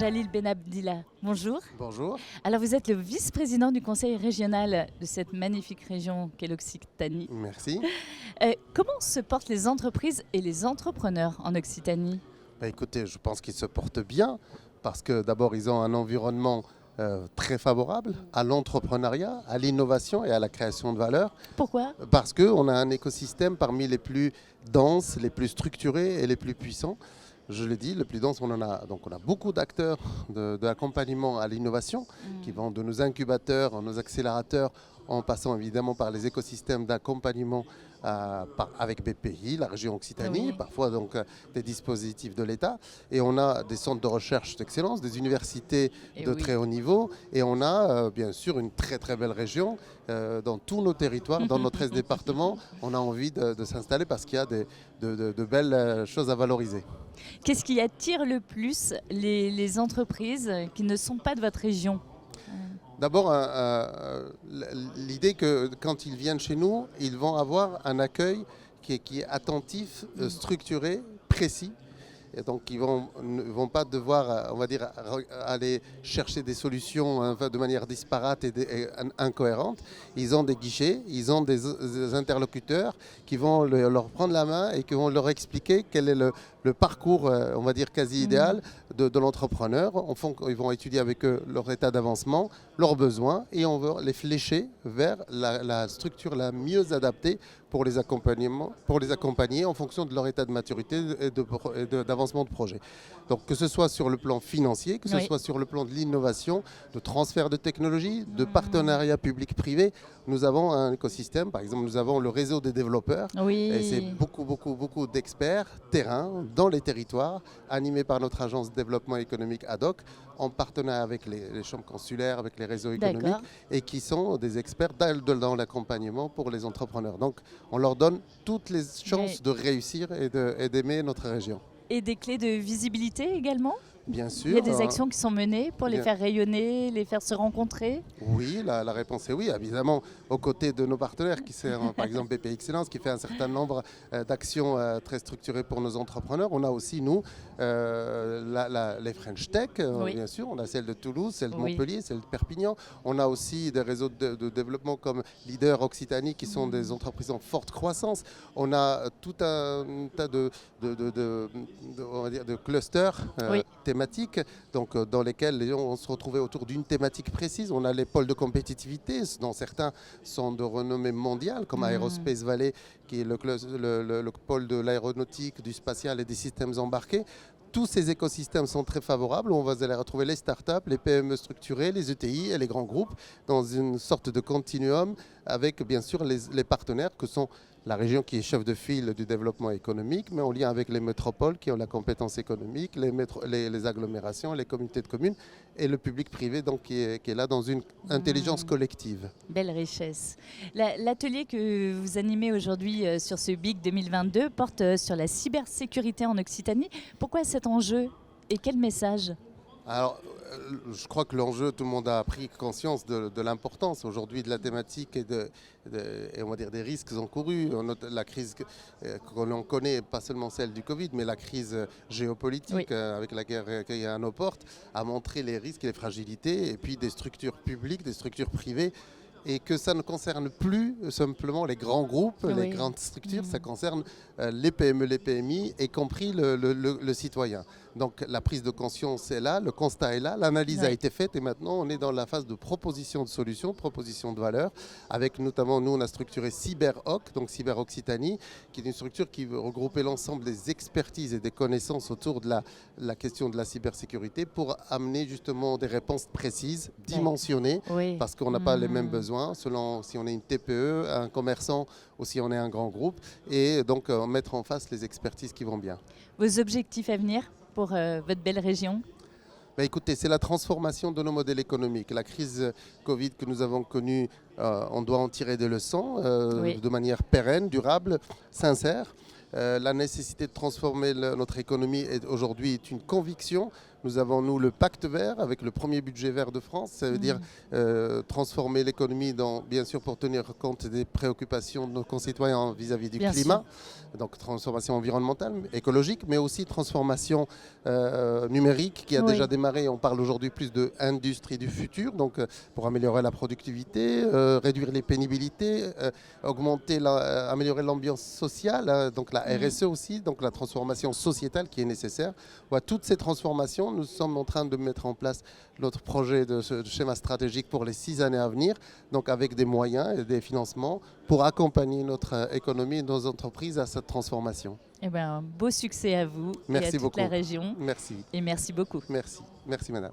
Jalil Benabdillah, bonjour. Bonjour. Alors vous êtes le vice-président du conseil régional de cette magnifique région qu'est l'Occitanie. Merci. Comment se portent les entreprises et les entrepreneurs en Occitanie ? Écoutez, je pense qu'ils se portent bien parce que d'abord, ils ont un environnement très favorable à l'entrepreneuriat, à l'innovation et à la création de valeur. Pourquoi ? Parce qu'on a un écosystème parmi les plus denses, les plus structurés et les plus puissants. Je l'ai dit, le plus dense, on a beaucoup d'acteurs de l'accompagnement à l'innovation qui vont de nos incubateurs, nos accélérateurs, en passant évidemment par les écosystèmes d'accompagnement avec BPI, la région Occitanie, parfois donc des dispositifs de l'État. Et on a des centres de recherche d'excellence, des universités de très haut niveau. Et on a bien sûr une très très belle région dans tous nos territoires, dans nos 13 départements. On a envie de s'installer parce qu'il y a de belles choses à valoriser. Qu'est-ce qui attire le plus les entreprises qui ne sont pas de votre région ? D'abord, l'idée que quand ils viennent chez nous, ils vont avoir un accueil qui est attentif, structuré, précis. Et donc, ils ne vont pas devoir, on va dire, aller chercher des solutions de manière disparate et incohérente. Ils ont des guichets, ils ont des interlocuteurs qui vont leur prendre la main et qui vont leur expliquer quel est le parcours, on va dire, quasi idéal de l'entrepreneur. Ils vont étudier avec eux leur état d'avancement, leurs besoins, et on va les flécher vers la structure la mieux adaptée pour les accompagner en fonction de leur état de maturité et d'avancement de projet. Donc que ce soit sur le plan financier, que ce soit sur le plan de l'innovation, de transfert de technologie, de partenariat public-privé, nous avons un écosystème. Par exemple, nous avons le réseau des développeurs. Et c'est beaucoup d'experts terrain dans les territoires, animés par notre agence de développement économique ad hoc, en partenariat avec les chambres consulaires, avec les réseaux économiques, et qui sont des experts dans l'accompagnement pour les entrepreneurs. Donc, on leur donne toutes les chances de réussir et d'aimer notre région. Et des clés de visibilité également ? Bien sûr. Il y a des actions qui sont menées pour les faire rayonner, les faire se rencontrer ? Oui, la réponse est oui, évidemment, aux côtés de nos partenaires, qui sont par exemple BPI Excellence, qui fait un certain nombre d'actions très structurées pour nos entrepreneurs. On a aussi, nous, les French Tech, bien sûr. On a celle de Toulouse, celle de Montpellier, celle de Perpignan. On a aussi des réseaux de développement comme Leader Occitanie, qui sont des entreprises en forte croissance. On a tout un tas de clusters thématiques, donc, dans lesquels les gens vont se retrouver autour d'une thématique précise. On a les pôles de compétitivité, dont certains sont de renommée mondiale, comme Aerospace Valley, qui est le pôle de l'aéronautique, du spatial et des systèmes embarqués. Tous ces écosystèmes sont très favorables. On va aller retrouver les startups, les PME structurées, les ETI et les grands groupes dans une sorte de continuum avec bien sûr les partenaires que sont la région qui est chef de file du développement économique, mais en lien avec les métropoles qui ont la compétence économique, les agglomérations, les communautés de communes et le public privé donc, qui est là dans une intelligence collective. Belle richesse. L'atelier que vous animez aujourd'hui sur ce BIC 2022 porte sur la cybersécurité en Occitanie. Pourquoi cet enjeu et quel message ? Alors, je crois que l'enjeu, tout le monde a pris conscience de l'importance aujourd'hui de la thématique et on va dire des risques encourus. La crise que l'on connaît, pas seulement celle du Covid, mais la crise géopolitique avec la guerre qui est à nos portes, a montré les risques et les fragilités, et puis des structures publiques, des structures privées, et que ça ne concerne plus simplement les grands groupes, les grandes structures, ça concerne les PME, les PMI, y compris le citoyen. Donc la prise de conscience est là, le constat est là, l'analyse a été faite et maintenant on est dans la phase de proposition de solutions, proposition de valeur, avec notamment, nous on a structuré CyberOc, donc Cyber Occitanie, qui est une structure qui veut regrouper l'ensemble des expertises et des connaissances autour de la question de la cybersécurité pour amener justement des réponses précises, dimensionnées, parce qu'on n'a pas les mêmes besoins selon si on est une TPE, un commerçant ou si on est un grand groupe, et donc mettre en face les expertises qui vont bien. Vos objectifs à venir pour votre belle région ? Écoutez, c'est la transformation de nos modèles économiques. La crise Covid que nous avons connue, on doit en tirer des leçons de manière pérenne, durable, sincère. La nécessité de transformer notre économie aujourd'hui est une conviction Nous avons, nous, le pacte vert avec le premier budget vert de France. Ça veut dire transformer l'économie, bien sûr, pour tenir compte des préoccupations de nos concitoyens vis-à-vis du climat. Donc, transformation environnementale, écologique, mais aussi transformation numérique qui a déjà démarré. On parle aujourd'hui plus d'industrie du futur, donc pour améliorer la productivité, réduire les pénibilités, améliorer l'ambiance sociale, donc la RSE aussi, donc la transformation sociétale qui est nécessaire. Voilà, toutes ces transformations, nous sommes en train de mettre en place notre projet de schéma stratégique pour les 6 années à venir, donc avec des moyens et des financements pour accompagner notre économie et nos entreprises à cette transformation. Eh ben, beau succès à vous et à toute la région. Merci. Et merci beaucoup. Merci. Merci, madame.